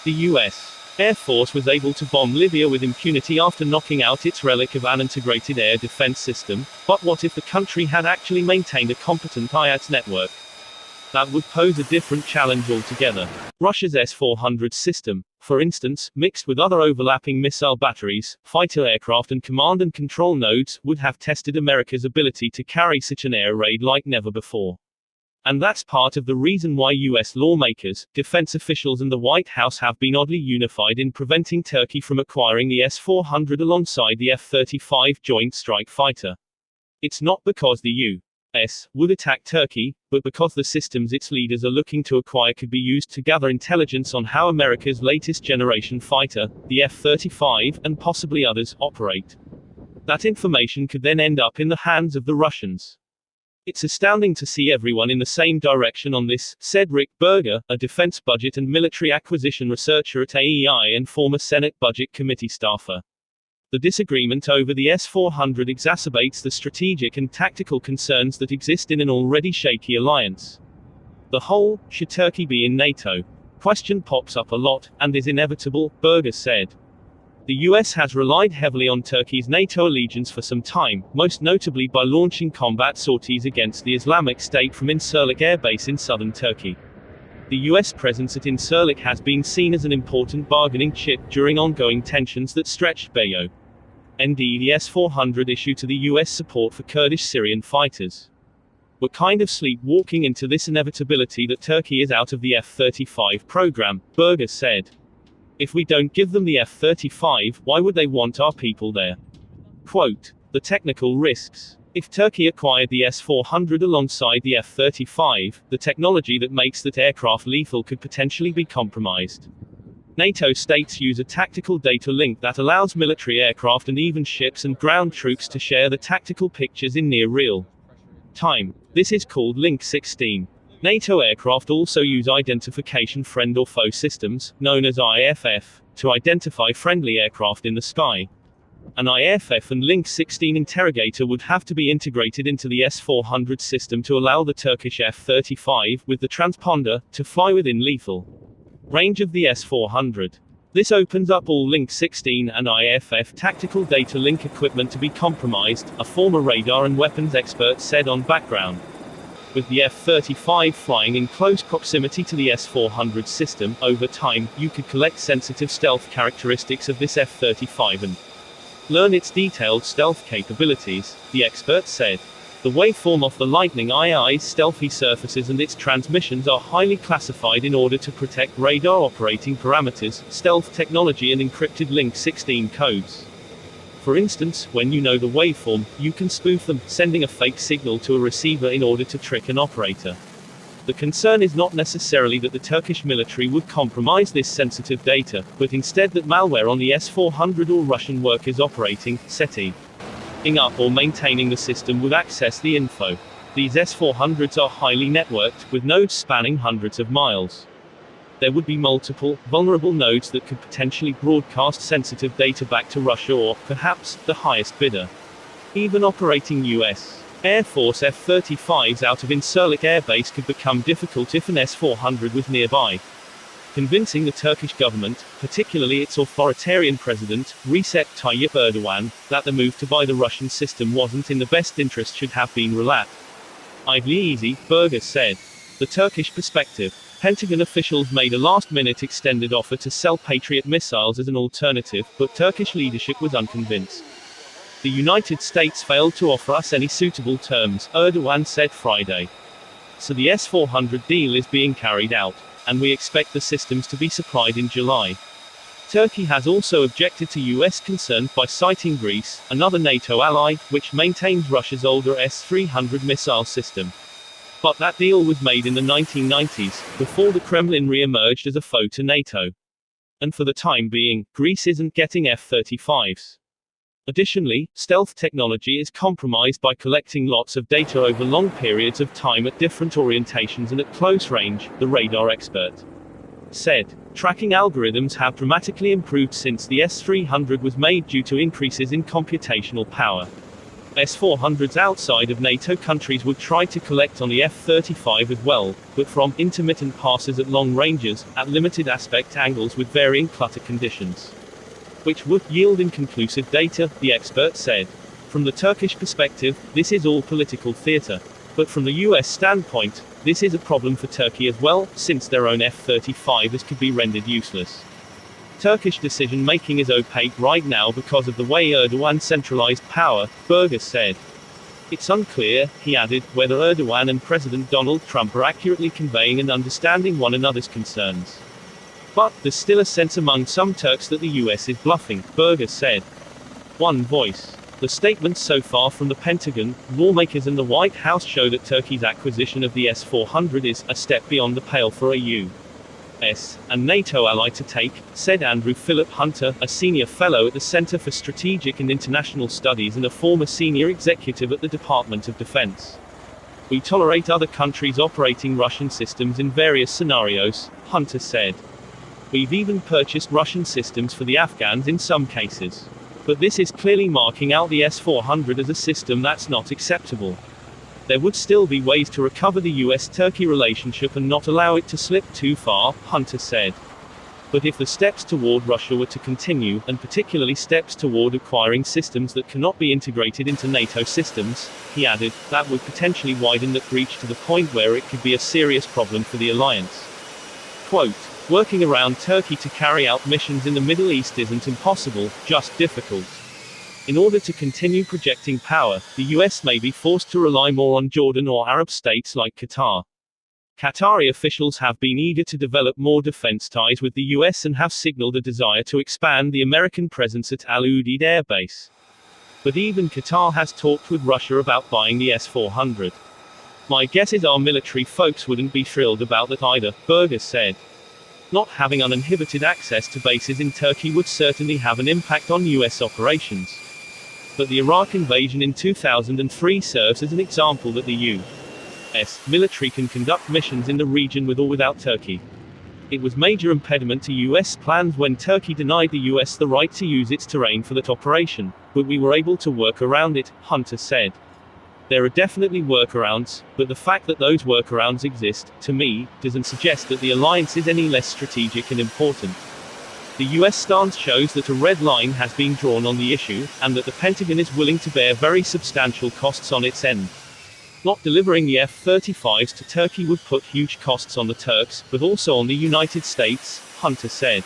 The U.S. Air Force was able to bomb Libya with impunity after knocking out its relic of an integrated air defense system, but what if the country had actually maintained a competent IADS network? That would pose a different challenge altogether. Russia's S-400 system, for instance, mixed with other overlapping missile batteries, fighter aircraft and command and control nodes, would have tested America's ability to carry such an air raid like never before. And that's part of the reason why US lawmakers, defense officials and the White House have been oddly unified in preventing Turkey from acquiring the S-400 alongside the F-35 Joint Strike Fighter. It's not because the U.S. would attack Turkey, but because the systems its leaders are looking to acquire could be used to gather intelligence on how America's latest generation fighter, the F-35, and possibly others, operate. That information could then end up in the hands of the Russians. It's astounding to see everyone in the same direction on this, said Rick Berger, a defense budget and military acquisition researcher at AEI and former Senate Budget Committee staffer. The disagreement over the S-400 exacerbates the strategic and tactical concerns that exist in an already shaky alliance. The whole, should Turkey be in NATO? Question pops up a lot, and is inevitable, Berger said. The US has relied heavily on Turkey's NATO allegiance for some time, most notably by launching combat sorties against the Islamic State from Incirlik Air Base in southern Turkey. The US presence at Incirlik has been seen as an important bargaining chip during ongoing tensions that stretched Bayo. Indeed, the S-400 issue to the US support for Kurdish Syrian fighters. We're kind of sleepwalking into this inevitability that Turkey is out of the F-35 program, Berger said. If we don't give them the F-35, why would they want our people there? Quote, the technical risks. If Turkey acquired the S-400 alongside the F-35, the technology that makes that aircraft lethal could potentially be compromised. NATO states use a tactical data link that allows military aircraft and even ships and ground troops to share the tactical pictures in near real time. This is called Link 16. NATO aircraft also use identification friend or foe systems, known as IFF, to identify friendly aircraft in the sky. An IFF and Link 16 interrogator would have to be integrated into the S-400 system to allow the Turkish F-35, with the transponder, to fly within lethal range of the S-400. This opens up all Link 16 and IFF tactical data link equipment to be compromised, a former radar and weapons expert said on Background. With the F-35 flying in close proximity to the S-400 system, over time, you could collect sensitive stealth characteristics of this F-35 and learn its detailed stealth capabilities, the expert said. The waveform of the Lightning II's stealthy surfaces and its transmissions are highly classified in order to protect radar operating parameters, stealth technology and encrypted Link 16 codes. For instance, when you know the waveform, you can spoof them, sending a fake signal to a receiver in order to trick an operator. The concern is not necessarily that the Turkish military would compromise this sensitive data, but instead that malware on the S-400 or Russian workers operating, setting up or maintaining the system would access the info. These S-400s are highly networked, with nodes spanning hundreds of miles. There would be multiple, vulnerable nodes that could potentially broadcast sensitive data back to Russia or, perhaps, the highest bidder. Even operating U.S. Air Force F-35s out of Incirlik Air Base could become difficult if an S-400 was nearby. Convincing the Turkish government, particularly its authoritarian president, Recep Tayyip Erdogan, that the move to buy the Russian system wasn't in the best interest should have been relaxed. Idly easy, Berger said. The Turkish perspective. Pentagon officials made a last-minute extended offer to sell Patriot missiles as an alternative, but Turkish leadership was unconvinced. The United States failed to offer us any suitable terms, Erdogan said Friday. So the S-400 deal is being carried out, and we expect the systems to be supplied in July. Turkey has also objected to U.S. concerns by citing Greece, another NATO ally, which maintains Russia's older S-300 missile system. But that deal was made in the 1990s, before the Kremlin re-emerged as a foe to NATO. And for the time being, Greece isn't getting F-35s. Additionally, stealth technology is compromised by collecting lots of data over long periods of time at different orientations and at close range, the radar expert said. Tracking algorithms have dramatically improved since the S-300 was made due to increases in computational power. S-400s outside of NATO countries would try to collect on the F-35 as well, but from intermittent passes at long ranges, at limited aspect angles with varying clutter conditions, which would yield inconclusive data, the expert said. From the Turkish perspective, this is all political theater. But from the US standpoint, this is a problem for Turkey as well, since their own F-35s could be rendered useless. Turkish decision-making is opaque right now because of the way Erdogan centralized power, Berger said. It's unclear, he added, whether Erdogan and President Donald Trump are accurately conveying and understanding one another's concerns. But, there's still a sense among some Turks that the US is bluffing, Berger said. One voice. The statements so far from the Pentagon, lawmakers and the White House show that Turkey's acquisition of the S-400 is a step beyond the pale for a U.S. and NATO ally to take, said Andrew Philip Hunter, a senior fellow at the Center for Strategic and International Studies and a former senior executive at the Department of Defense. We tolerate other countries operating Russian systems in various scenarios, Hunter said. We've even purchased Russian systems for the Afghans in some cases. But this is clearly marking out the S-400 as a system that's not acceptable. There would still be ways to recover the US-Turkey relationship and not allow it to slip too far, Hunter said. But if the steps toward Russia were to continue, and particularly steps toward acquiring systems that cannot be integrated into NATO systems, he added, that would potentially widen that breach to the point where it could be a serious problem for the alliance. Quote, working around Turkey to carry out missions in the Middle East isn't impossible, just difficult. In order to continue projecting power, the US may be forced to rely more on Jordan or Arab states like Qatar. Qatari officials have been eager to develop more defense ties with the US and have signaled a desire to expand the American presence at Al Udeid Air Base. But even Qatar has talked with Russia about buying the S-400. My guess is our military folks wouldn't be thrilled about that either, Berger said. Not having uninhibited access to bases in Turkey would certainly have an impact on US operations. But the Iraq invasion in 2003 serves as an example that the US military can conduct missions in the region with or without Turkey. It was a major impediment to US plans when Turkey denied the US the right to use its terrain for that operation, but we were able to work around it, Hunter said. There are definitely workarounds, but the fact that those workarounds exist, to me, doesn't suggest that the alliance is any less strategic and important. The US stance shows that a red line has been drawn on the issue, and that the Pentagon is willing to bear very substantial costs on its end. Not delivering the F-35s to Turkey would put huge costs on the Turks, but also on the United States, Hunter said.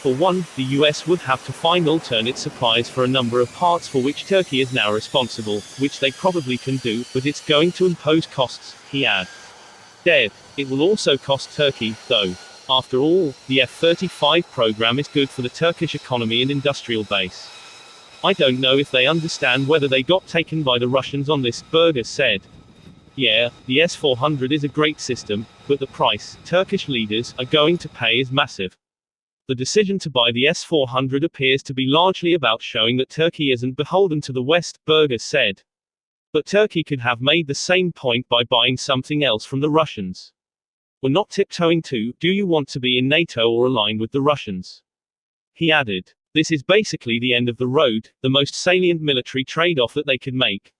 For one, the US would have to find alternate supplies for a number of parts for which Turkey is now responsible, which they probably can do, but it's going to impose costs, he added. It will also cost Turkey, though. After all, the F-35 program is good for the Turkish economy and industrial base. I don't know if they understand whether they got taken by the Russians on this, Berger said. Yeah, the S-400 is a great system, but the price Turkish leaders are going to pay is massive. The decision to buy the S-400 appears to be largely about showing that Turkey isn't beholden to the West, Berger said. But Turkey could have made the same point by buying something else from the Russians. We're not tiptoeing to, do you want to be in NATO or aligned with the Russians? He added. This is basically the end of the road, the most salient military trade-off that they could make.